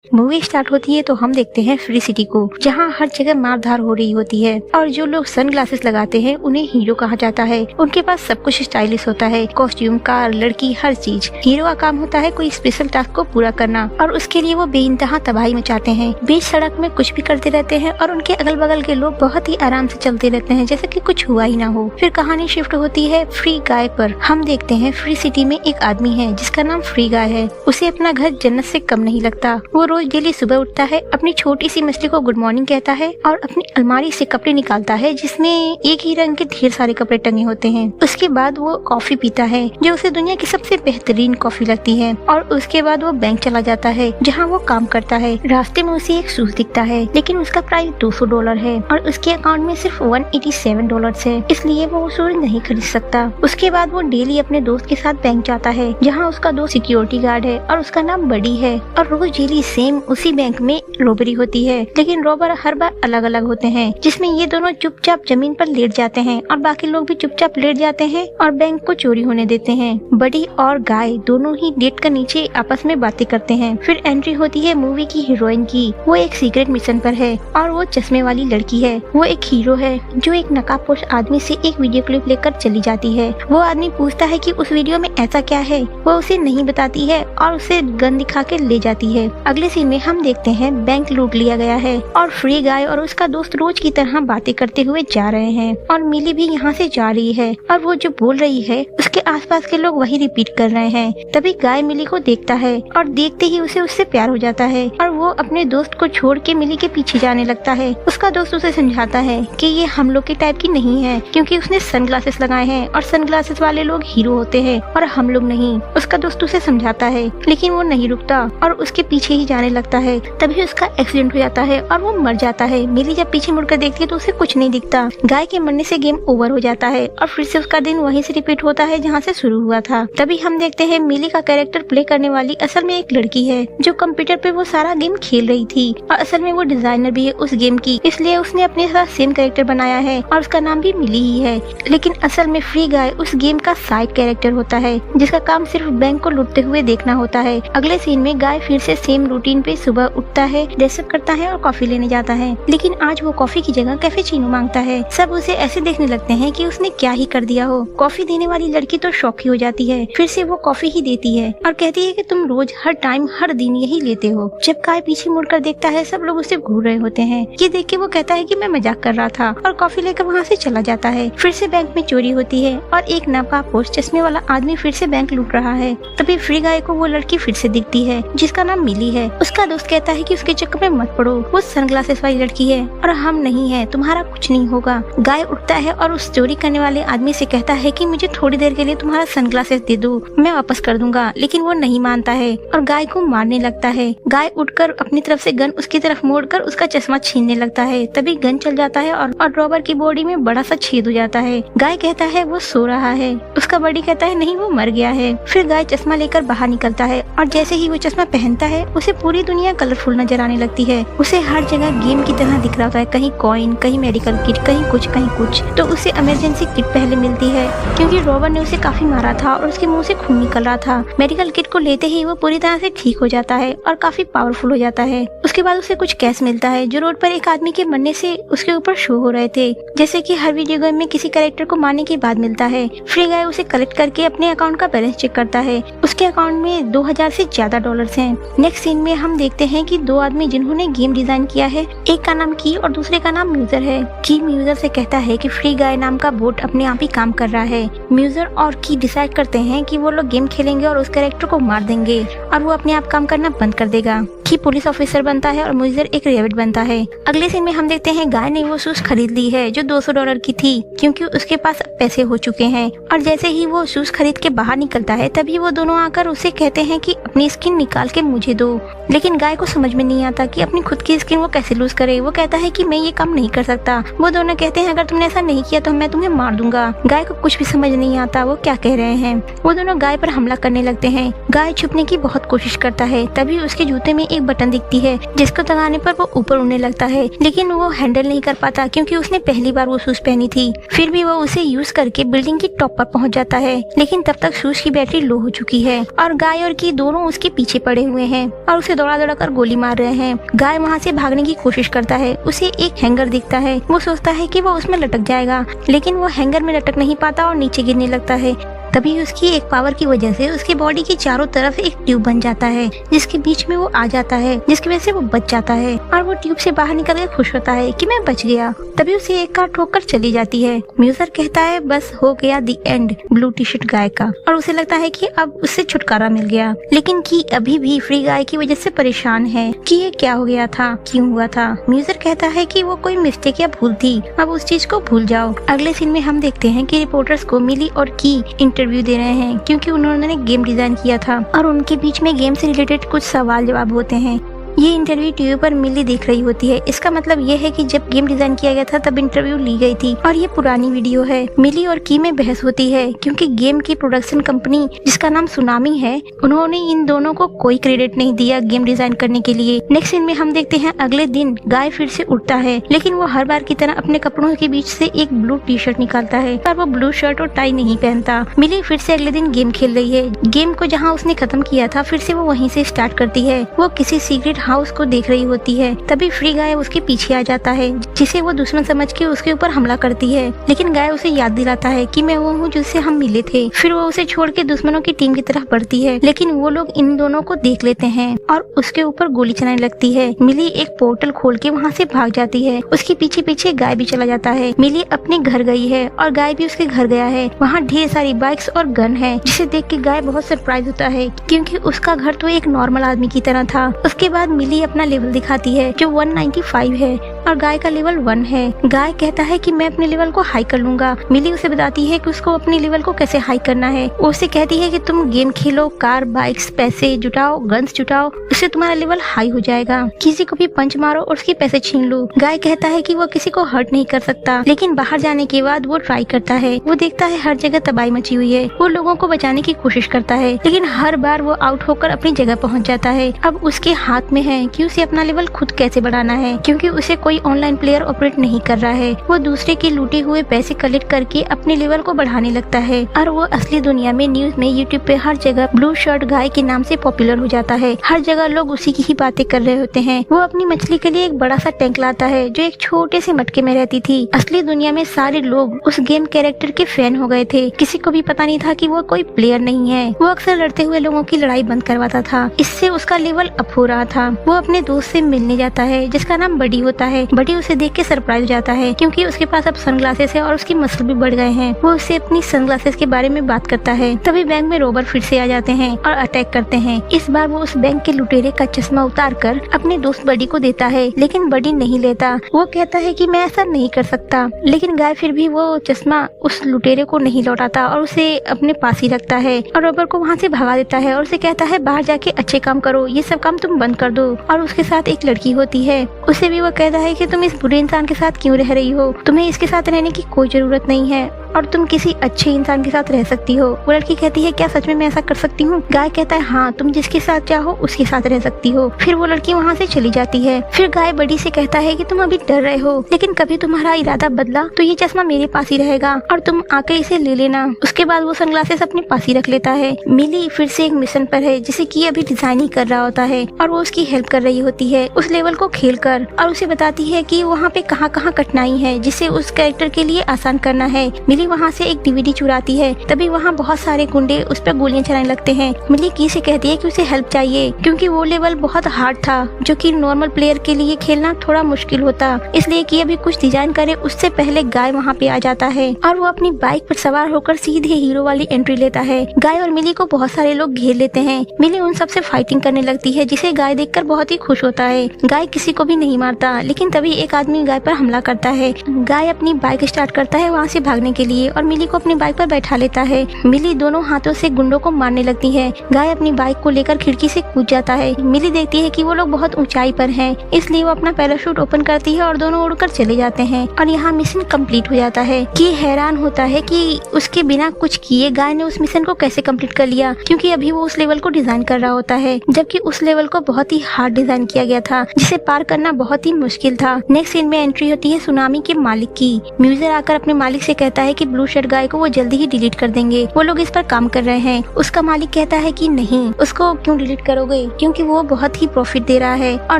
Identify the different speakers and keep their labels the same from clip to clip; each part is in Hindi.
Speaker 1: मूवी स्टार्ट होती है तो हम देखते हैं फ्री सिटी को, जहाँ हर जगह मारधार हो रही होती है और जो लोग सन ग्लासेस लगाते हैं उन्हें हीरो कहा जाता है। उनके पास सब कुछ स्टाइलिश होता है, कॉस्ट्यूम, कार, लड़की, हर चीज। हीरो का काम होता है कोई स्पेशल टास्क को पूरा करना और उसके लिए वो बेइंतहा तबाही मचाते हैं। बीच सड़क में कुछ भी करते रहते हैं और उनके अगल बगल के लोग बहुत ही आराम से चलते रहते हैं जैसे कि कुछ हुआ ही ना हो। फिर कहानी शिफ्ट होती है फ्री गाय पर। हम देखते हैं फ्री सिटी में एक आदमी है जिसका नाम फ्री गाय है। उसे अपना घर जन्नत से कम नहीं लगता। वो रोज डेली सुबह उठता है, अपनी छोटी सी मछली को गुड मॉर्निंग कहता है और अपनी अलमारी से कपड़े निकालता है जिसमें एक ही रंग के ढेर सारे कपड़े टंगे होते हैं। उसके बाद वो कॉफी पीता है जो उसे दुनिया की सबसे बेहतरीन कॉफी लगती है और उसके बाद वो बैंक चला जाता है जहाँ वो काम करता है। रास्ते में उसे एक शूज दिखता है लेकिन उसका प्राइस $200 है और उसके अकाउंट में सिर्फ $187 है, इसलिए वो शूज नहीं खरीद सकता। उसके बाद वो डेली अपने दोस्त के साथ बैंक जाता है जहाँ उसका दोस्त सिक्योरिटी गार्ड है और उसका नाम बडी है और रोज डेली सेम उसी बैंक में रॉबरी होती है, लेकिन रॉबर हर बार अलग अलग होते हैं जिसमें ये दोनों चुपचाप जमीन पर लेट जाते हैं और बाकी लोग भी चुपचाप लेट जाते हैं और बैंक को चोरी होने देते हैं। बडी और गाय दोनों ही लेट कर नीचे आपस में बातें करते हैं। फिर एंट्री होती है मूवी की हीरोइन की। वो एक सीक्रेट मिशन पर है और वो चश्मे वाली लड़की है। वो एक हीरो है जो एक नकाबपोश आदमी से एक वीडियो क्लिप लेकर चली जाती है। वो आदमी पूछता है कि उस वीडियो में ऐसा क्या है, वो उसे नहीं बताती है और उसे गन दिखा के ले जाती है। अगले सीन में हम देखते हैं बैंक लूट लिया गया है और फ्री गाय और उसका दोस्त रोज की तरह बातें करते हुए जा रहे हैं और मिली भी यहाँ से जा रही है और वो जो बोल रही है उसके आसपास के लोग वही रिपीट कर रहे हैं। तभी गाय मिली को देखता है और देखते ही उसे उससे प्यार हो जाता है और वो अपने दोस्त को छोड़ के मिली के पीछे जाने लगता है। उसका दोस्त उसे समझाता है कि ये हम लोग के टाइप की नहीं है क्योंकि उसने सनग्लासेस लगाए हैं और सनग्लासेस वाले लोग हीरो होते हैं और हम लोग नहीं। उसका दोस्त उसे समझाता है लेकिन वो नहीं रुकता और उसके पीछे ही जाने लगता है। तभी उसका एक्सीडेंट हो जाता है और वो मर जाता है। मिली जब पीछे मुड़कर देखती है तो उसे कुछ नहीं दिखता। गाय के मरने से गेम ओवर हो जाता है और फिर से उसका दिन वहीं से रिपीट होता है जहाँ से शुरू हुआ था। तभी हम देखते हैं मिली का कैरेक्टर प्ले करने वाली असल में एक लड़की है जो कंप्यूटर पे वो सारा गेम खेल रही थी और असल में वो डिजाइनर भी है उस गेम की, इसलिए उसने अपने साथ सेम कैरेक्टर बनाया है और उसका नाम भी मिली ही है। लेकिन असल में फ्री गाय उस गेम का साइड कैरेक्टर होता है जिसका काम सिर्फ बैंक को लूटते हुए देखना होता है। अगले सीन में गाय फिर से सेम रूटीन पे सुबह उठता है, ड्रेसअप करता है और कॉफी लेने जाता है, लेकिन आज वो कॉफी की जगह कैफेचीनो मांगता है। सब उसे ऐसे देखने लगते हैं कि उसने क्या ही कर दिया हो। कॉफी देने वाली लड़की तो शॉक ही हो जाती है। फिर से वो कॉफी ही देती है और कहती है कि तुम रोज हर टाइम हर दिन यही लेते हो। जब गाय पीछे मुड़कर देखता है सब लोग उसे घूर रहे होते हैं। ये देख के वो कहता है कि मैं मजाक कर रहा था और कॉफी लेकर वहाँ से चला जाता है। फिर से बैंक में चोरी होती है और एक नकाबपोश चश्मे वाला आदमी फिर से बैंक लूट रहा है। तभी फ्री गाय को वो लड़की फिर से दिखती है जिसका नाम मिली है। उसका दोस्त कहता है कि उसके चक्कर में मत पड़ो, वो सनग्लासेस वाली लड़की है और हम नहीं है, तुम्हारा कुछ नहीं होगा। गाय उठता है और उस चोरी करने वाले आदमी से कहता है कि मुझे थोड़ी देर के लिए तुम्हारा सनग्लासेस दे दो, मैं वापस कर दूंगा, लेकिन वो नहीं मानता है और गाय को मारने लगता है। गाय उठकर अपनी तरफ से गन उसकी तरफ मोड़कर उसका चश्मा छीनने लगता है। तभी गन चल जाता है और रॉबर की बॉडी में बड़ा सा छेद हो जाता है। गाय कहता है वो सो रहा है, उसका बॉडी कहता है नहीं वो मर गया है। फिर गाय चश्मा लेकर बाहर निकलता है और जैसे ही वो चश्मा पहनता है उसे पूरी दुनिया कलरफुल नजर आने लगती है। उसे हर जगह गेम की तरह दिख रहा होता है, कहीं कॉइन, कहीं मेडिकल किट, कहीं कुछ। तो उसे इमरजेंसी किट पहले मिलती है क्योंकि रॉबर ने उसे काफी मारा था और उसके मुंह से खून निकल रहा था। मेडिकल किट को लेते ही वो पूरी तरह से ठीक हो जाता है और काफी पावरफुल हो जाता है। उसके बाद उसे कुछ कैश मिलता है जो रोड पर एक आदमी के मरने से उसके ऊपर शो हो रहे थे, जैसे कि हर वीडियो गेम में किसी कैरेक्टर को मारने के बाद मिलता है। फ्री गाय उसे कलेक्ट करके अपने अकाउंट का बैलेंस चेक करता है। उसके अकाउंट में 2000 से ज्यादा डॉलर्स हैं। नेक्स्ट सीन में हम देखते हैं कि दो आदमी जिन्होंने गेम डिजाइन किया है, एक का नाम की और दूसरे का नाम म्यूजर है। की म्यूजर से कहता है कि फ्री गाय नाम का बोट अपने आप ही काम कर रहा है। म्यूजर और की डिसाइड करते हैं कि वो लोग गेम खेलेंगे और उस कैरेक्टर को मार देंगे और वो अपने आप काम करना बंद कर देगा। की पुलिस ऑफिसर बनता है और म्यूजर एक रेबिट बनता है। अगले सीन में हम देखते हैं गाय ने वो शूज खरीद ली है जो $200 की थी क्योंकि उसके पास पैसे हो चुके हैं और जैसे ही वो शूज खरीद के बाहर निकलता है तभी वो दोनों आकर उसे कहते हैं कि अपनी स्किन निकाल के मुझे दो। लेकिन गाय को समझ में नहीं आता कि अपनी खुद की स्किन वो कैसे लूज करे। वो कहता है कि मैं ये काम नहीं कर सकता। वो दोनों कहते हैं अगर तुमने ऐसा नहीं किया तो मैं तुम्हें मार दूंगा। गाय को कुछ भी समझ नहीं आता वो क्या कह रहे हैं। वो दोनों गाय पर हमला करने लगते हैं। गाय छुपने की बहुत कोशिश करता है। तभी उसके जूते में एक एक बटन दिखती है जिसको दबाने पर वो ऊपर उड़ने लगता है, लेकिन वो हैंडल नहीं कर पाता क्योंकि उसने पहली बार वो शूज पहनी थी। फिर भी वो उसे यूज करके बिल्डिंग की टॉप पर पहुंच जाता है, लेकिन तब तक शूज की बैटरी लो हो चुकी है और गाय और की दोनों उसके पीछे पड़े हुए हैं और उसे दौड़ा दौड़ा कर गोली मार रहे हैं। गाय वहाँ से भागने की कोशिश करता है, उसे एक हैंगर दिखता है, वो सोचता है कि वो उसमें लटक जाएगा, लेकिन वो हैंगर में लटक नहीं पाता और नीचे गिरने लगता है। तभी उसकी एक पावर की वजह से उसके बॉडी के चारों तरफ एक ट्यूब बन जाता है जिसके बीच में वो आ जाता है, जिसकी वजह से वो बच जाता है और वो ट्यूब से बाहर निकल के खुश होता है कि मैं बच गया। तभी उसे एक कार ठोकर चली जाती है। म्यूजर कहता है बस हो गया दी एंड ब्लू टी शर्ट गाय का, और उसे लगता है कि अब उससे छुटकारा मिल गया, लेकिन की अभी भी फ्री गाय की वजह से परेशान है कि ये क्या हो गया था, क्यों हुआ था। म्यूजर कहता है कि वो कोई मिस्टेक या भूल थी, अब उस चीज को भूल जाओ। अगले सीन में हम देखते हैं कि रिपोर्टर्स को मिली और की इंटरव्यू दे रहे हैं क्योंकि उन्होंने गेम डिजाइन किया था और उनके बीच में गेम से रिलेटेड कुछ सवाल जवाब होते हैं। ये इंटरव्यू टीवी पर मिली देख रही होती है। इसका मतलब ये है कि जब गेम डिजाइन किया गया था तब इंटरव्यू ली गई थी और ये पुरानी वीडियो है। मिली और की में बहस होती है क्योंकि गेम की प्रोडक्शन कंपनी जिसका नाम सुनामी है, उन्होंने इन दोनों को कोई क्रेडिट नहीं दिया गेम डिजाइन करने के लिए। नेक्स्ट सीन में हम देखते हैं अगले दिन गाय फिर से उठता है, लेकिन वो हर बार की तरह अपने कपड़ों के बीच से एक ब्लू टी शर्ट निकालता है पर वो ब्लू शर्ट और टाई नहीं पहनता। मिली फिर से अगले दिन गेम खेल रही है। गेम को जहाँ उसने खत्म किया था फिर से वो वहीं से स्टार्ट करती है। वो किसी सीक्रेट हाउस को देख रही होती है, तभी फ्री गाय उसके पीछे आ जाता है जिसे वो दुश्मन समझ के उसके ऊपर हमला करती है, लेकिन गाय उसे याद दिलाता है कि मैं वो हूँ जिससे हम मिले थे। फिर वो उसे छोड़ के दुश्मनों की टीम की तरफ बढ़ती है, लेकिन वो लोग इन दोनों को देख लेते हैं और उसके ऊपर गोली चलाने लगती है। मिली एक पोर्टल खोल के वहाँ से भाग जाती है, उसके पीछे पीछे गाय भी चला जाता है। मिली अपने घर गई है और गाय भी उसके घर गया है। वहाँ ढेर सारी बाइक्स और गन है जिसे देख के गाय बहुत सरप्राइज होता है क्योंकि उसका घर तो एक नॉर्मल आदमी की तरह था। उसके बाद मिली अपना लेवल दिखाती है जो 195 है और गाय का लेवल 1 है। गाय कहता है कि मैं अपने लेवल को हाई कर लूंगा। मिली उसे बताती है कि उसको अपने लेवल को कैसे हाई करना है। वो उसे कहती है कि तुम गेम खेलो, कार, बाइक्स, पैसे जुटाओ, गन्स जुटाओ, उससे तुम्हारा लेवल हाई हो जाएगा। किसी को भी पंच मारो और उसके पैसे छीन लो। गाय कहता है कि वो किसी को हर्ट नहीं कर सकता, लेकिन बाहर जाने के बाद वो ट्राई करता है। वो देखता है हर जगह तबाही मची हुई है। वो लोगों को बचाने की कोशिश करता है, लेकिन हर बार वो आउट होकर अपनी जगह पहुंच जाता है। अब उसके हाथ में है कि उसे अपना लेवल खुद कैसे बढ़ाना है क्योंकि उसे कोई ऑनलाइन प्लेयर ऑपरेट नहीं कर रहा है। वो दूसरे के लूटे हुए पैसे कलेक्ट करके अपने लेवल को बढ़ाने लगता है और वो असली दुनिया में न्यूज में यूट्यूब पे हर जगह ब्लू शर्ट गाय के नाम से पॉपुलर हो जाता है। हर जगह लोग उसी की ही बातें कर रहे होते हैं। वो अपनी मछली के लिए एक बड़ा सा टैंक लाता है जो एक छोटे से मटके में रहती थी। असली दुनिया में सारे लोग उस गेम कैरेक्टर के फैन हो गए थे। किसी को भी पता नहीं था कि वो कोई प्लेयर नहीं है। वो अक्सर लड़ते हुए लोगों की लड़ाई बंद करवाता था, इससे उसका लेवल अप हो रहा था। वो अपने दोस्त से मिलने जाता है जिसका नाम बडी होता है। बडी उसे देख के सरप्राइज हो जाता है क्योंकि उसके पास अब सनग्लासेस है और उसकी मसल भी बढ़ गए हैं। वो उससे अपनी सनग्लासेस के बारे में बात करता है। तभी बैंक में रोबर फिर से आ जाते हैं और अटैक करते हैं। इस बार वो उस बैंक के लुटेरे का चश्मा उतार कर अपने दोस्त बडी को देता है, लेकिन बडी नहीं लेता। वो कहता है कि मैं ऐसा नहीं कर सकता, लेकिन गाय फिर भी वो चश्मा उस लुटेरे को नहीं लौटाता और उसे अपने पास ही रखता है और रोबर को वहाँ से भगा देता है और उसे कहता है बाहर जाके अच्छे काम करो, ये सब काम तुम बंद कर दो। और उसके साथ एक लड़की होती है, उसे भी वो कहता है कि तुम इस बुरे इंसान के साथ क्यों रह रही हो, तुम्हें इसके साथ रहने की कोई जरूरत नहीं है और तुम किसी अच्छे इंसान के साथ रह सकती हो। वो लड़की कहती है क्या सच में मैं ऐसा कर सकती हूँ? गाय कहता है हाँ, तुम जिसके साथ चाहो उसके साथ रह सकती हो। फिर वो लड़की वहाँ से चली जाती है। फिर गाय बड़ी से कहता है कि तुम अभी डर रहे हो, लेकिन कभी तुम्हारा इरादा बदला तो ये चश्मा मेरे पास ही रहेगा और तुम आके इसे ले लेना। उसके बाद वो सनग्लासेस अपने पास ही रख लेता है। मिली फिर से एक मिशन पर है जिसे की अभी डिजाइन ही कर रहा होता है और वो उसकी हेल्प कर रही होती है उस लेवल को खेल कर, और उसे बताती है कि वहाँ पे कहाँ कहाँ कठिनाई है जिसे उस कैरेक्टर के लिए आसान करना है। मिली वहाँ से एक डीवीडी चुराती है, तभी वहाँ बहुत सारे गुंडे उस पर गोलियां चलाने लगते हैं। मिली की से कहती है कि उसे हेल्प चाहिए क्योंकि वो लेवल बहुत हार्ड था जो कि नॉर्मल प्लेयर के लिए खेलना थोड़ा मुश्किल होता, इसलिए कि अभी कुछ डिजाइन करे उससे पहले गाय वहाँ पे आ जाता है और वो अपनी बाइक पर सवार होकर सीधे हीरो वाली एंट्री लेता है। गाय और मिली को बहुत सारे लोग घेर लेते हैं। मिली उन सबसे फाइटिंग करने लगती है जिसे गाय देखकर बहुत ही खुश होता है। गाय किसी को भी नहीं मारता, लेकिन तभी एक आदमी गाय पर हमला करता है। गाय अपनी बाइक स्टार्ट करता है वहाँ से भागने के लिए और मिली को अपनी बाइक पर बैठा लेता है। मिली दोनों हाथों से गुंडों को मारने लगती है। गाय अपनी बाइक को लेकर खिड़की से कूद जाता है। मिली देखती है कि वो लोग बहुत ऊंचाई पर हैं, इसलिए वो अपना पैराशूट ओपन करती है और दोनों उड़कर चले जाते हैं और यहाँ मिशन कंप्लीट हो जाता है। कि हैरान होता है कि उसके बिना कुछ किए गाय ने उस मिशन को कैसे कंप्लीट कर लिया, क्योंकि अभी वो उस लेवल को डिजाइन कर रहा होता है, जबकि उस लेवल को बहुत ही हार्ड डिजाइन किया गया था, जिसे पार करना बहुत ही मुश्किल था। नेक्स्ट सीन में एंट्री होती है सुनामी के मालिक की। म्यूजर आकर अपने मालिक से कहता है कि ब्लू शर्ट गाय को वो जल्दी ही डिलीट कर देंगे, वो लोग इस पर काम कर रहे हैं। उसका मालिक कहता है कि नहीं, उसको क्यों डिलीट करोगे, क्योंकि वो बहुत ही प्रॉफिट दे रहा है और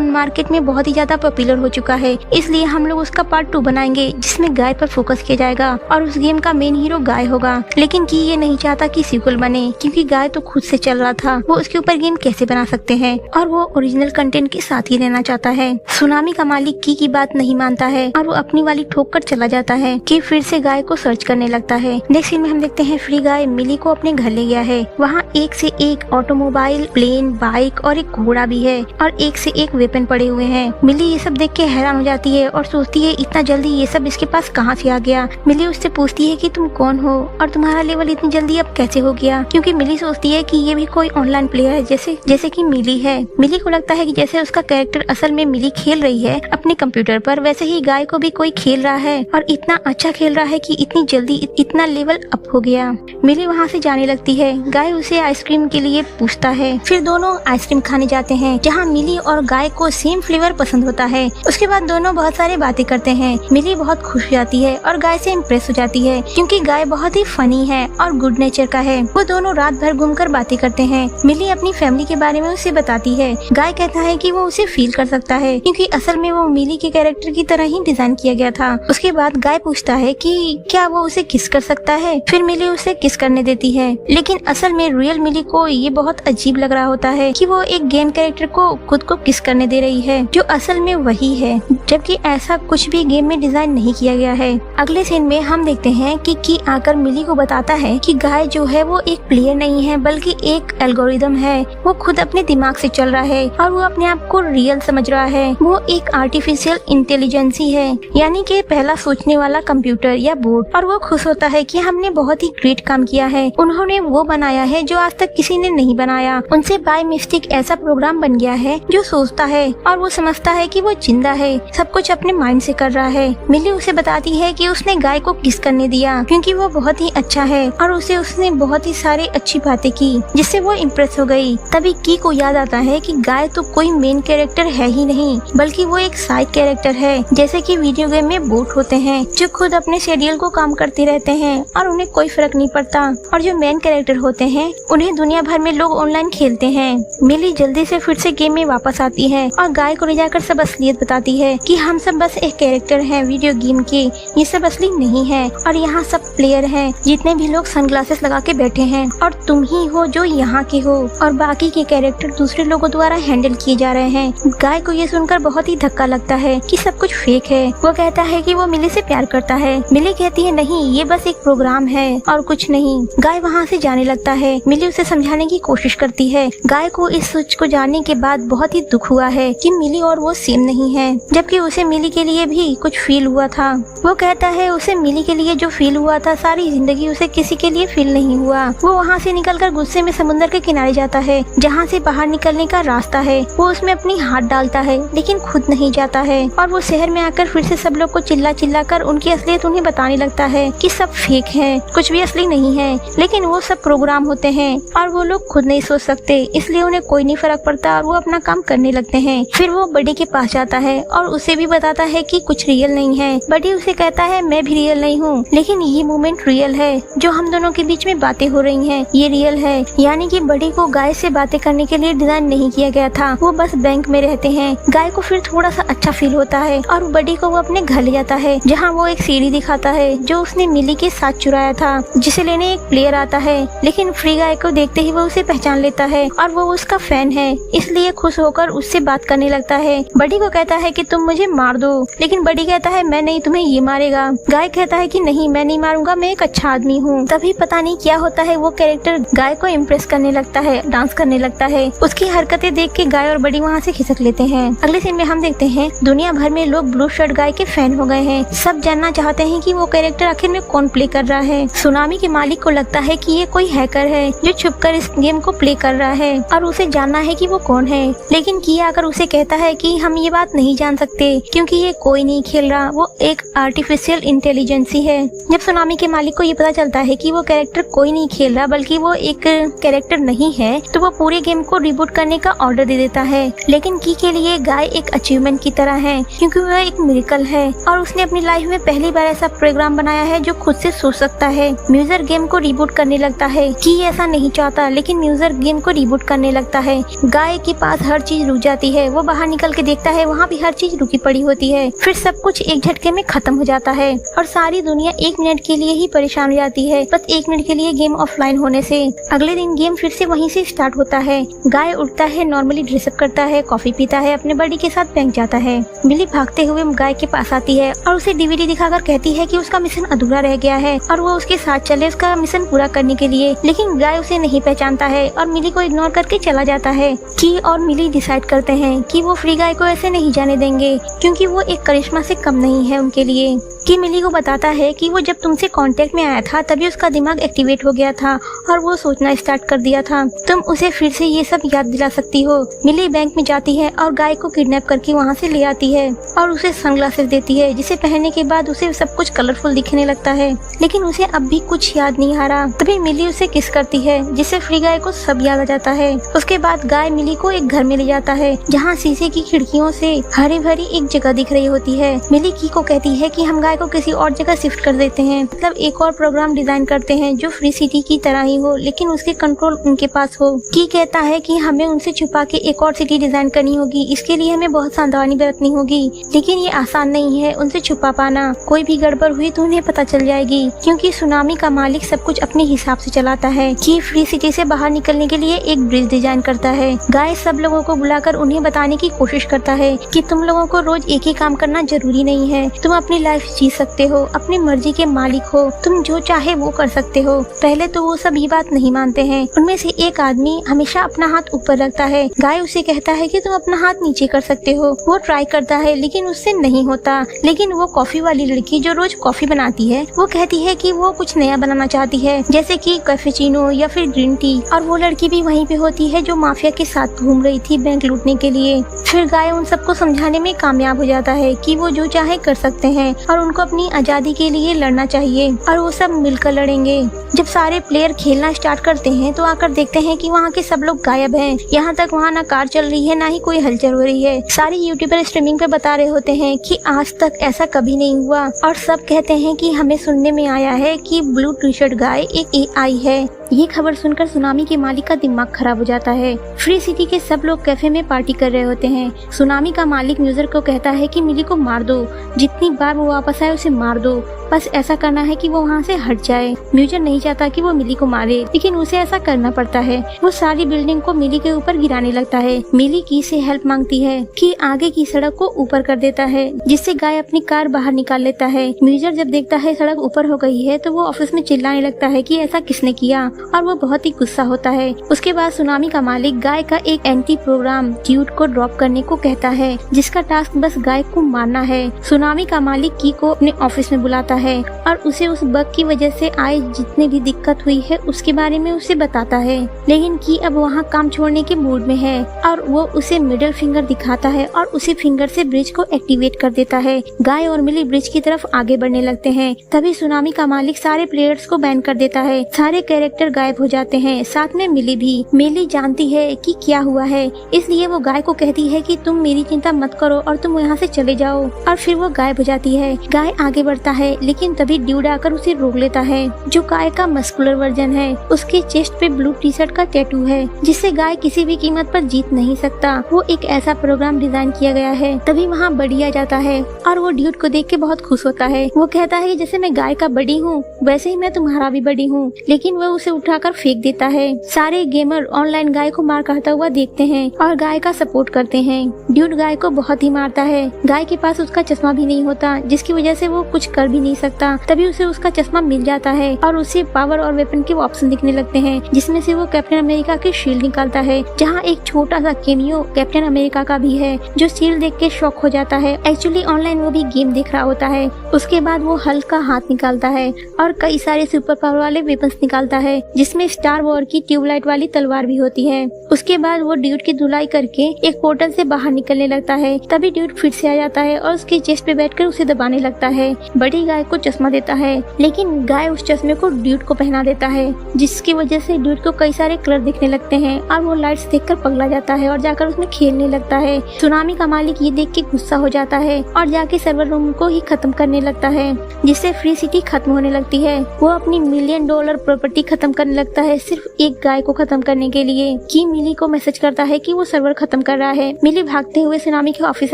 Speaker 1: मार्केट में बहुत ही ज्यादा पॉपुलर हो चुका है, इसलिए हम लोग उसका पार्ट 2 बनाएंगे जिसमें गाय पर फोकस किया जाएगा और उस गेम का मेन हीरो गाय होगा। लेकिन की ये नहीं चाहता कि सीक्वल बने, क्योंकि गाय तो खुद से चल रहा था, वो उसके ऊपर गेम कैसे बना सकते हैं और वो ओरिजिनल कंटेंट के साथ ही रहना चाहता है। सुनामी का मालिक की बात नहीं मानता है और वो अपनी वाली ठोक कर चला जाता है। कि फिर से गाय को सर्च करने लगता है। नेक्स्ट सीन में हम देखते हैं फ्री गाय मिली को अपने घर ले गया है। वहाँ एक से एक ऑटोमोबाइल, प्लेन, बाइक और एक घोड़ा भी है और एक से एक वेपन पड़े हुए हैं। मिली ये सब देख के हैरान हो जाती है और सोचती है इतना जल्दी ये सब इसके पास कहाँ से आ गया। मिली उससे पूछती है कि तुम कौन हो और तुम्हारा लेवल इतनी जल्दी अब कैसे हो गया, क्योंकि मिली सोचती है कि ये भी कोई ऑनलाइन प्लेयर है जैसे कि मिली है। मिली को लगता है कि जैसे उसका कैरेक्टर असल में मिली खेल रही है अपने कंप्यूटर पर, वैसे ही गाय को भी कोई खेल रहा है और इतना अच्छा खेल रहा है कि इतनी जल्दी इतना लेवल अप हो गया। मिली वहाँ से जाने लगती है। गाय उसे आइसक्रीम के लिए पूछता है। फिर दोनों आइसक्रीम खाने जाते हैं, जहाँ मिली और गाय को सेम फ्लेवर पसंद होता है। उसके बाद दोनों बहुत सारी बातें करते हैं। मिली बहुत खुश हो जाती है और गाय से इम्प्रेस हो जाती है, क्योंकि गाय बहुत ही फनी है और गुड नेचर का है। वो दोनों रात भर घूमकर बातें करते हैं। मिली अपनी फैमिली के बारे में उसे बताती है। गाय कहता है कि वो उसे फील कर सकता है, क्योंकि असल में वो मिली के कैरेक्टर की तरह ही डिजाइन किया गया था। उसके बाद गाय पूछता है कि क्या वो उसे किस कर सकता है। फिर मिली उसे किस करने देती है, लेकिन असल में रियल मिली को ये बहुत अजीब लग रहा होता है कि वो एक गेम कैरेक्टर को खुद को किस करने दे रही है, जो असल में वही है, जबकि ऐसा कुछ भी गेम में डिजाइन नहीं किया गया है। अगले सीन में हम देखते हैं कि आकर मिली को बताता है कि गाय जो है वो एक प्लेयर नहीं है, बल्कि एक एल्गोरिदम है। वो खुद अपने दिमाग से चल रहा है और वो अपने आप को रियल समझ रहा है। वो एक आर्टिफिशियल इंटेलिजेंसी है, यानी कि पहला सोचने वाला कंप्यूटर या बोर्ड। और वो खुश होता है कि हमने बहुत ही ग्रेट काम किया है। उन्होंने वो बनाया है जो आज तक किसी ने नहीं बनाया। उनसे बाय मिस्टेक ऐसा प्रोग्राम बन गया है जो सोचता है और वो समझता है कि वो जिंदा है, सब कुछ अपने माइंड से कर रहा है। मिली उसे बताती है कि उसने गाय को किस करने दिया, क्योंकि वो बहुत ही अच्छा है और उसने बहुत ही सारी अच्छी बातें की, जिससे वो इम्प्रेस हो गई। तभी की को याद आता है कि गाय तो कोई मेन कैरेक्टर है ही नहीं, बल्कि वो एक साइड कैरेक्टर है, जैसे कि वीडियो गेम में बोट होते हैं जो खुद अपने शेड्यूल को काम करते रहते हैं और उन्हें कोई फर्क नहीं पड़ता, और जो मेन कैरेक्टर होते हैं उन्हें दुनिया भर में लोग ऑनलाइन खेलते हैं। मिली जल्दी से फिर से गेम में वापस आती है और गाय को ले जाकर सब असलियत बताती है कि हम सब बस एक कैरेक्टर हैं वीडियो गेम के, ये सब असली नहीं है और यहाँ सब प्लेयर हैं। जितने भी लोग सनग्लासेस लगा के बैठे हैं और तुम ही हो जो यहाँ के हो, और बाकी के कैरेक्टर दूसरे लोगों द्वारा हैंडल किए जा रहे हैं। गाय को ये सुनकर बहुत ही धक्का लगता है कि सब कुछ फेक है। वो कहता है कि वो मिली से प्यार करता है। मिली कहती है नहीं, ये बस एक प्रोग्राम है और कुछ नहीं। गाय वहाँ से जाने लगता है। मिली उसे समझाने की कोशिश करती है। गाय को इस सच को जानने के बाद बहुत ही दुख हुआ है कि मिली और वो सेम नहीं है, जबकि उसे मिली के लिए भी कुछ फील हुआ था। वो कहता है उसे मिली के लिए जो फील हुआ था सारी जिंदगी उसे किसी के लिए फील नहीं हुआ। वो वहाँ से निकलकर गुस्से में समुद्र के किनारे जाता है, जहाँ से बाहर निकलने का रास्ता है। वो उसमें अपनी हाथ डालता है, लेकिन खुद नहीं जाता है। और वो शहर में आकर फिर से सब लोग को चिल्ला कर उनकी असलियत उन्हें बताने लगता है कि सब फेक है, कुछ भी असली नहीं है, लेकिन वो सब प्रोग्राम होते हैं और वो लोग खुद नहीं सोच सकते, इसलिए उन्हें कोई नहीं फर्क पड़ता और वो अपना काम करने लगते हैं। फिर वो बडी के पास जाता है और उसे भी बताता है कि कुछ रियल नहीं है। बडी उसे कहता है मैं भी रियल नहीं हूँ, लेकिन ये मोमेंट रियल है, जो हम दोनों के बीच में बातें हो रही हैं ये रियल है। यानी कि बडी को गाय से बातें करने के लिए डिजाइन नहीं किया गया था, वो बस बैंक में रहते हैं। गाय को फिर थोड़ा सा अच्छा फील होता है और बडी को वो अपने घर ले जाता है, जहाँ वो एक सीढ़ी दिखाता है जो उसने मिली के साथ चुराया था, जिसे लेने एक प्लेयर आता है। लेकिन फ्री गाय को देखते ही वो उसे पहचान लेता है और वो उसका फैन है, इसलिए खुश होकर उससे बात करने लगता है। बडी को कहता है कि तुम मुझे मार दो, लेकिन बडी कहता है मैं नहीं, तुम्हें ये मारेगा। गाय कहता है कि नहीं, मैं नहीं मारूंगा, मैं एक अच्छा आदमी हूँ। तभी पता नहीं क्या होता है, वो कैरेक्टर गाय को इम्प्रेस करने लगता है, डांस करने लगता है। उसकी हरकतें देख के गाय और बडी वहाँ से खिसक लेते हैं। अगले सीन में हम देखते हैं दुनिया भर में लोग ब्लू शर्ट गाय के फैन हो गए हैं। सब जानना चाहते हैं कि वो कैरेक्टर आखिर में कौन प्ले कर रहा है। सुनामी के मालिक को लगता है कि ये कोई हैकर है जो छुपकर इस गेम को प्ले कर रहा है और उसे जानना है कि वो कौन है। लेकिन किया आकर उसे कहता है कि हम ये बात नहीं जान सकते क्योंकि ये कोई नहीं खेल रहा, वो एक आर्टिफिशियल इंटेलिजेंस ही है। जब सुनामी के मालिक को ये पता चलता है कि वो कैरेक्टर कोई नहीं खेल रहा बल्कि वो एक कैरेक्टर नहीं है, तो वो पूरे गेम को रिबूट करने का ऑर्डर दे देता है। लेकिन की के लिए गाय एक अचीवमेंट की तरह है क्योंकि वह एक मिरेकल है और उसने अपनी लाइफ में पहली बार ऐसा प्रोग्राम बनाया है जो खुद से सोच सकता है। म्यूजर गेम को रिबूट करने लगता है। की ऐसा नहीं चाहता लेकिन म्यूजर गेम को रिबूट करने लगता है। गाय के पास हर चीज रुक जाती है। वो बाहर निकल के देखता है, वहाँ भी हर चीज रुकी पड़ी होती है। फिर सब कुछ एक झटके में खत्म हो जाता है और सारी दुनिया 1 मिनट के लिए ही परेशान हो जाती है, बस 1 मिनट के लिए गेम ऑफलाइन होने से। अगले दिन गेम फिर से वहीं से स्टार्ट होता है। गाय उठता है, नॉर्मली ड्रेसअप करता है, कॉफी पीता है, अपने बड़ी के साथ बैंक जाता है। मिली भागते हुए गाय के पास आती है और उसे डीवीडी दिखाकर कहती है कि उसका मिशन अधूरा रह गया है और वो उसके साथ चले उसका मिशन पूरा करने के लिए। लेकिन गाय उसे नहीं पहचानता है और मिली को इग्नोर करके चला जाता है। की और मिली डिसाइड करते हैं कि वो फ्री गाय को ऐसे नहीं जाने देंगे क्योंकि वो एक करिश्मा से कम नहीं है उनके लिए। की मिली को बताता है कि वो जब तुमसे कांटेक्ट में आया था तभी उसका दिमाग एक्टिवेट हो गया था और वो सोचना स्टार्ट कर दिया था। तुम उसे फिर से ये सब याद दिला सकती हो। मिली बैंक में जाती है और गाय को किडनैप करके वहाँ से ले आती है और उसे सनग्लासेस देती है जिसे पहनने के बाद उसे सब कुछ कलरफुल दिखने लगता है। लेकिन उसे अब भी कुछ याद नहीं आ रहा। तभी मिली उसे किस करती है जिससे फ्री गाय को सब याद आ जाता है। उसके बाद गाय मिली को एक घर में ले जाता है जहाँ शीशे की खिड़कियों से हरी भरी एक जगह दिख रही होती है। मिली की को कहती है कि हम गाय को किसी और जगह शिफ्ट कर देते हैं, मतलब एक और प्रोग्राम डिजाइन करते हैं जो फ्री सिटी की तरह ही हो लेकिन उसके कंट्रोल उनके पास हो। की कहता है कि हमें उनसे छुपा के एक और सिटी डिजाइन करनी होगी, इसके लिए हमें बहुत सावधानी बरतनी होगी। लेकिन ये आसान नहीं है उनसे छुपा पाना। कोई भी गड़बड़ हुई तो उन्हें पता चल जाएगी क्योंकि सुनामी का मालिक सब कुछ अपने हिसाब से चलाता है। की फ्री सिटी से बाहर निकलने के लिए एक ब्रिज डिजाइन करता है। गाय सब लोगों को बुलाकर उन्हें बताने की कोशिश करता है कि तुम लोगों को रोज एक ही काम करना जरूरी नहीं है, तुम अपनी लाइफ जी सकते हो, अपनी मर्जी के मालिक हो, तुम जो चाहे वो कर सकते हो। पहले तो वो सब ये बात नहीं मानते हैं। उनमें से एक आदमी हमेशा अपना हाथ ऊपर रखता है। गाय उसे कहता है कि तुम अपना हाथ नीचे कर सकते हो। वो ट्राई करता है लेकिन उससे नहीं होता। लेकिन वो कॉफी वाली लड़की जो रोज कॉफी बनाती है वो कहती है कि वो कुछ नया बनाना चाहती है जैसे कि कैफेचिनो या फिर ग्रीन टी, और वो लड़की भी वहीं पे होती है जो माफिया के साथ घूम रही थी बैंक लूटने के लिए। फिर गाय उन सबको समझाने में कामयाब हो जाता है कि वो जो चाहे कर सकते हैं और उनको अपनी आजादी के लिए लड़ना चाहिए और वो सब मिलकर लड़ेंगे। जब सारे प्लेयर खेलना स्टार्ट करते हैं तो आकर देखते हैं कि वहाँ के सब लोग गायब हैं। यहाँ तक वहाँ ना कार चल रही है ना ही कोई हलचल हो रही है। सारे यूट्यूबर स्ट्रीमिंग पे बता रहे होते हैं कि आज तक ऐसा कभी नहीं हुआ और सब कहते हैं कि हमें सुनने में आया है कि ब्लू टी शर्ट गाय एक AI है। ये खबर सुनकर सुनामी के मालिक का दिमाग खराब हो जाता है। फ्री सिटी के सब लोग कैफे में पार्टी कर रहे होते हैं। सुनामी का मालिक म्यूजर को कहता है कि मिली को मार दो, जितनी बार वो वापस आए उसे मार दो, बस ऐसा करना है कि वो वहाँ से हट जाए। म्यूजर नहीं चाहता कि वो मिली को मारे लेकिन उसे ऐसा करना पड़ता है। वो सारी बिल्डिंग को मिली के ऊपर गिराने लगता है। मिली की से हेल्प मांगती है कि आगे की सड़क को ऊपर कर देता है जिससे गाय अपनी कार बाहर निकाल लेता है। म्यूजर जब देखता है सड़क ऊपर हो गई है तो वो ऑफिस में चिल्लाने लगता है कि ऐसा किसने किया और वो बहुत ही गुस्सा होता है। उसके बाद सुनामी का मालिक गाय का एक एंटी प्रोग्राम ड्यूड को ड्रॉप करने को कहता है जिसका टास्क बस गाय को मारना है। सुनामी का मालिक की को अपने ऑफिस में बुलाता है और उसे उस बग की वजह से आए जितने भी दिक्कत हुई है उसके बारे में उसे बताता है। लेकिन की अब वहाँ काम छोड़ने के मूड में है और वो उसे मिडिल फिंगर दिखाता है और उसी फिंगर से ब्रिज को एक्टिवेट कर देता है। गाय और मिली ब्रिज की तरफ आगे बढ़ने लगते हैं। तभी सुनामी का मालिक सारे प्लेयर्स को बैन कर देता है। सारे कैरेक्टर गायब हो जाते हैं, साथ में मिली भी। मिली जानती है कि क्या हुआ है, इसलिए वो गाय को कहती है कि तुम मेरी चिंता मत करो और तुम यहाँ से चले जाओ, और फिर वो गायब हो जाती है। गाय आगे बढ़ता है लेकिन तभी ड्यूड आकर उसे रोक लेता है जो गाय का मस्कुलर वर्जन है। उसके चेस्ट पे ब्लू टी शर्ट का टैटू है जिससे गाय किसी भी कीमत पर जीत नहीं सकता। वो एक ऐसा प्रोग्राम डिजाइन किया गया है। तभी वहाँ बड़ी आ जाता है और वो ड्यूड को देख के बहुत खुश होता है। वो कहता है कि जैसे मैं गाय का बड़ी हूँ वैसे ही मैं तुम्हारा भी बड़ी हूँ, लेकिन वह उसे उठाकर फेंक देता है। सारे गेमर ऑनलाइन गाय को मार खाता हुआ देखते हैं और गाय का सपोर्ट करते हैं। ड्यूड गाय को बहुत ही मारता है। गाय के पास उसका चश्मा भी नहीं होता, जिसकी वजह से वो कुछ कर भी नहीं सकता। तभी उसे उसका चश्मा मिल जाता है और उसे पावर और वेपन के ऑप्शन दिखने लगते हैं, जिसमें से वो कैप्टन अमेरिका की शील्ड निकालता है, जहाँ एक छोटा सा केमियो कैप्टन अमेरिका का भी है, जो शील्ड देख के शॉक हो जाता है। एक्चुअली ऑनलाइन वो भी गेम देख रहा होता है। उसके बाद वो हल्क का हाथ निकालता है और कई सारे सुपर पावर वाले वेपन्स निकालता है, जिसमें स्टार वॉर की ट्यूबलाइट वाली तलवार भी होती है। उसके बाद वो ड्यूड की धुलाई करके एक पोर्टल से बाहर निकलने लगता है। तभी ड्यूड फिर से आ जाता है और उसके चेस्ट पे बैठकर उसे दबाने लगता है। बड़ी गाय को चश्मा देता है, लेकिन गाय उस चश्मे को ड्यूड को पहना देता है, जिसकी वजह से ड्यूड को कई सारे कलर दिखने लगते हैं और वो लाइट्स देखकर पगला जाता है और जाकर उसमें खेलने लगता है। सुनामी का मालिक ये देख के गुस्सा हो जाता है और जाके सर्वर रूम को ही खत्म करने लगता है, जिससे फ्री सिटी खत्म होने लगती है। वो अपनी $1 मिलियन प्रॉपर्टी खत्म करने लगता है सिर्फ एक गाय को खत्म करने के लिए। की मिली को मैसेज करता है कि वो सर्वर खत्म कर रहा है। मिली भागते हुए सुनामी के ऑफिस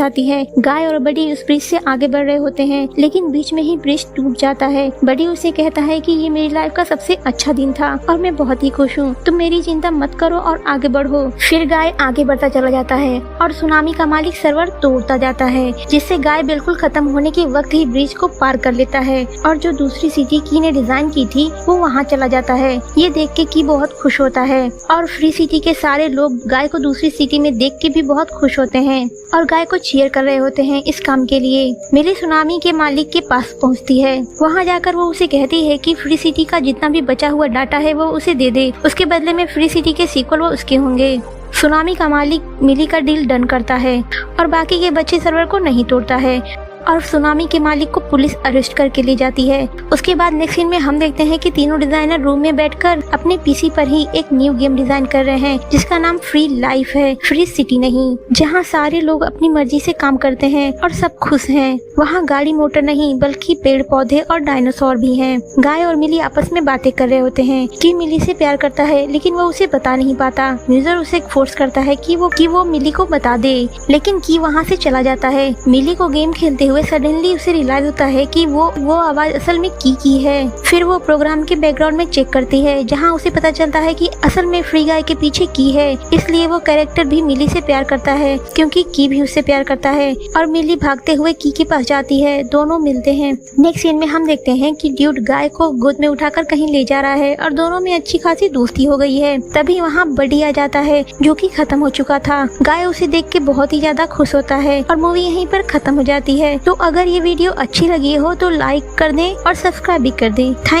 Speaker 1: आती है। गाय और बडी उस ब्रिज से आगे बढ़ रहे होते हैं, लेकिन बीच में ही ब्रिज टूट जाता है। बडी उसे कहता है कि ये मेरी लाइफ का सबसे अच्छा दिन था और मैं बहुत ही खुश हूँ, तुम मेरी चिंता मत करो और आगे बढ़ो। फिर गाय आगे बढ़ता चला जाता है और सुनामी का मालिक सर्वर तोड़ता जाता है, जिससे गाय बिल्कुल खत्म होने के वक्त ही ब्रिज को पार कर लेता है और जो दूसरी सिटी की ने डिजाइन की थी वो वहाँ चला जाता है। ये देख के की बहुत खुश होता है और फ्री सिटी के सारे लोग गाय को दूसरी सिटी में देख के भी बहुत खुश होते हैं और गाय को चीयर कर रहे होते हैं इस काम के लिए। मिली सुनामी के मालिक के पास पहुँचती है। वहाँ जाकर वो उसे कहती है कि फ्री सिटी का जितना भी बचा हुआ डाटा है वो उसे दे दे, उसके बदले में फ्री सिटी के सीक्वल वो उसके होंगे। सुनामी का मालिक मिली का डील डन करता है और बाकी के बच्चे सर्वर को नहीं तोड़ता है और सुनामी के मालिक को पुलिस अरेस्ट करके ले जाती है। उसके बाद नेक्स्ट सीन में हम देखते हैं कि तीनों डिजाइनर रूम में बैठकर अपने पीसी पर ही एक न्यू गेम डिजाइन कर रहे हैं, जिसका नाम फ्री लाइफ है, फ्री सिटी नहीं, जहां सारे लोग अपनी मर्जी से काम करते हैं और सब खुश हैं। वहां गाड़ी मोटर नहीं बल्कि पेड़ पौधे और डायनासोर भी हैं। गाय और मिली आपस में बातें कर रहे होते हैं कि मिली से प्यार करता है, लेकिन वो उसे बता नहीं पाता। म्यूजर उसे फोर्स करता है कि वो मिली को बता दे, लेकिन की वहाँ से चला जाता है। मिली को गेम खेलते हुए सडनली उसे रियलाइज होता है कि वो आवाज असल में की है। फिर वो प्रोग्राम के बैकग्राउंड में चेक करती है, जहां उसे पता चलता है कि असल में फ्री गाय के पीछे की है। इसलिए वो कैरेक्टर भी मिली से प्यार करता है, क्योंकि की भी उससे प्यार करता है और मिली भागते हुए की के पास जाती है। दोनों मिलते हैं। नेक्स्ट सीन में हम देखते हैं कि ड्यूड गाय को गोद में उठाकर कहीं ले जा रहा है और दोनों में अच्छी खासी दोस्ती हो गई है। तभी वहाँ बडी आ जाता है, जो कि खत्म हो चुका था। गाय उसे देख के बहुत ही ज्यादा खुश होता है और मूवी यहीं पर खत्म हो जाती है। तो अगर ये वीडियो अच्छी लगी हो तो लाइक कर दें और सब्सक्राइब भी कर दें।